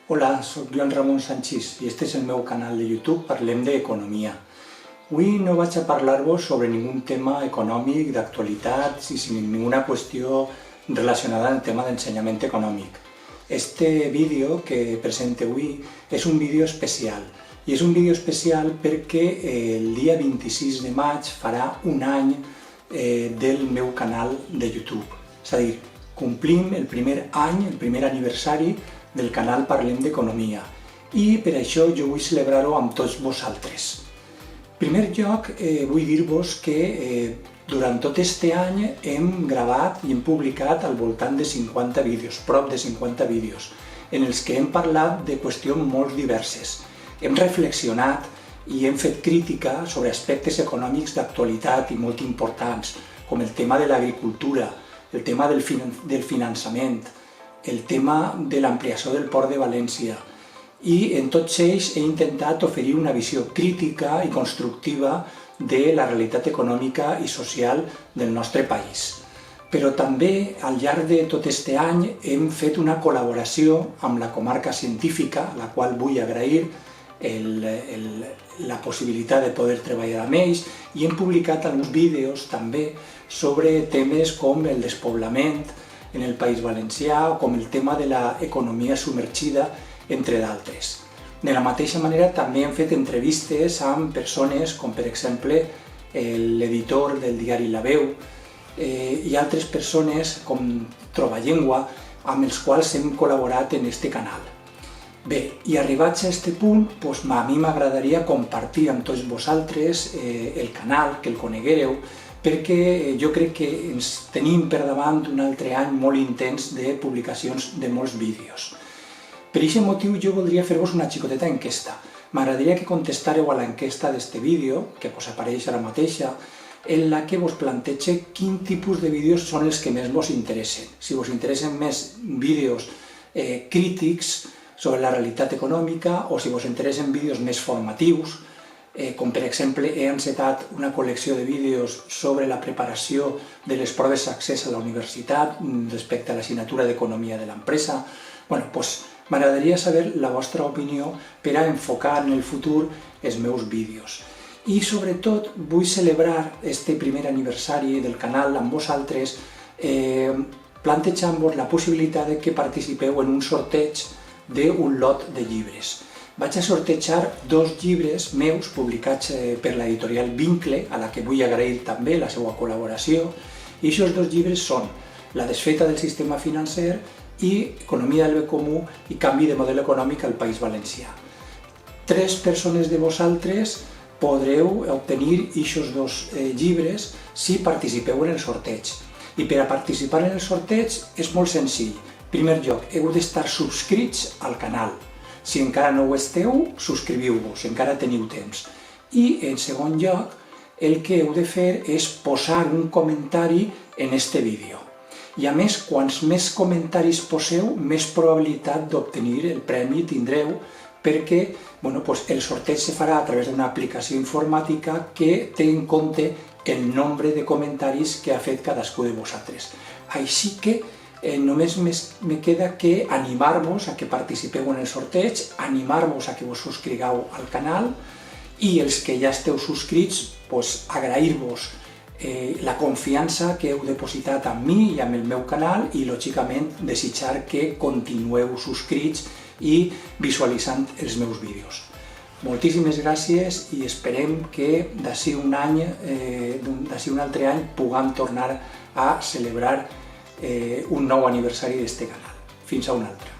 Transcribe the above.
Hola, soc Joan Ramon Sanchis i este és el meu canal de YouTube Parlem d'Economia. Avui no vaig a parlar-vos sobre ningun tema econòmic, d'actualitat i sin ninguna qüestió relacionada amb el tema d'ensenyament econòmic. Este vídeo que presento avui és un vídeo especial i és un vídeo especial perquè el dia 26 de maig farà un any del meu canal de YouTube. És a dir, complim el primer any, el primer aniversari del canal Parlem d'Economia i per això jo vull celebrar-ho amb tots vosaltres. En primer lloc, vull dir-vos que durant tot este any hem gravat i hem publicat al voltant de 50 vídeos, prop de 50 vídeos, en els que hem parlat de qüestions molt diverses. Hem reflexionat i hem fet crítica sobre aspectes econòmics d'actualitat i molt importants, com el tema de l'agricultura, el tema del finançament, el tema de l'ampliació del Port de València, i en tots ells he intentat oferir una visió crítica i constructiva de la realitat econòmica i social del nostre país. Però també al llarg de tot este any hem fet una col·laboració amb la comarca científica, a la qual vull agrair la possibilitat de poder treballar amb ells, i hem publicat alguns vídeos també sobre temes com el despoblament en el País Valencià o com el tema de l'economia submergida, entre d'altres. De la mateixa manera també hem fet entrevistes amb persones com per exemple l'editor del diari La Veu i altres persones com Troballengua amb els quals hem col·laborat en este canal. Bé, i arribats a aquest punt, a mi m'agradaria compartir amb tots vosaltres el canal, que el coneguereu, perquè jo crec que ens tenim per davant un altre any molt intens de publicacions de molts vídeos. Per aquest motiu jo voldria fer-vos una xicoteta enquesta. M'agradaria que contestàreu a l'enquesta d'este vídeo, que apareix ara mateixa, en la que vos plantege quin tipus de vídeos són els que més vos interessen. Si vos interessen més vídeos crítics sobre la realitat econòmica o si vos interessen vídeos més formatius, com per exemple he encetat una col·lecció de vídeos sobre la preparació de les proves d'accés a la universitat respecte a l'assignatura d'Economia de l'empresa. M'agradaria saber la vostra opinió per a enfocar en el futur els meus vídeos. I sobretot vull celebrar este primer aniversari del canal amb vosaltres plantejant-vos la possibilitat que participeu en un sorteig d'un lot de llibres. Vaig a sortejar 2 llibres meus publicats per l'editorial Vincle, a la que vull agrair també la seva col·laboració, i aquests 2 llibres són La desfeta del sistema financer i Economia del bé comú i canvi de model econòmic al País Valencià. 3 persones de vosaltres podreu obtenir aquests 2 llibres si participeu en el sorteig. I per a participar en el sorteig és molt senzill. En primer lloc, heu d'estar subscrits al canal. Si encara no ho esteu, subscriviu-vos, si encara teniu temps. I, en segon lloc, el que heu de fer és posar un comentari en este vídeo. I a més, quants més comentaris poseu, més probabilitat d'obtenir el premi tindreu, perquè el sorteig se farà a través d'una aplicació informàtica que té en compte el nombre de comentaris que ha fet cadascú de vosaltres. Així que només me queda que animar-vos a que participeu en el sorteig, animar-vos a que vos subscrigueu al canal i els que ja esteu subscrits, agrair-vos la confiança que heu depositat en mi i amb el meu canal i, lògicament, desitjar que continueu subscrits i visualitzant els meus vídeos. Moltíssimes gràcies i esperem que d'ací un altre any puguem tornar a celebrar un nou aniversari d'este canal. Fins a un altre.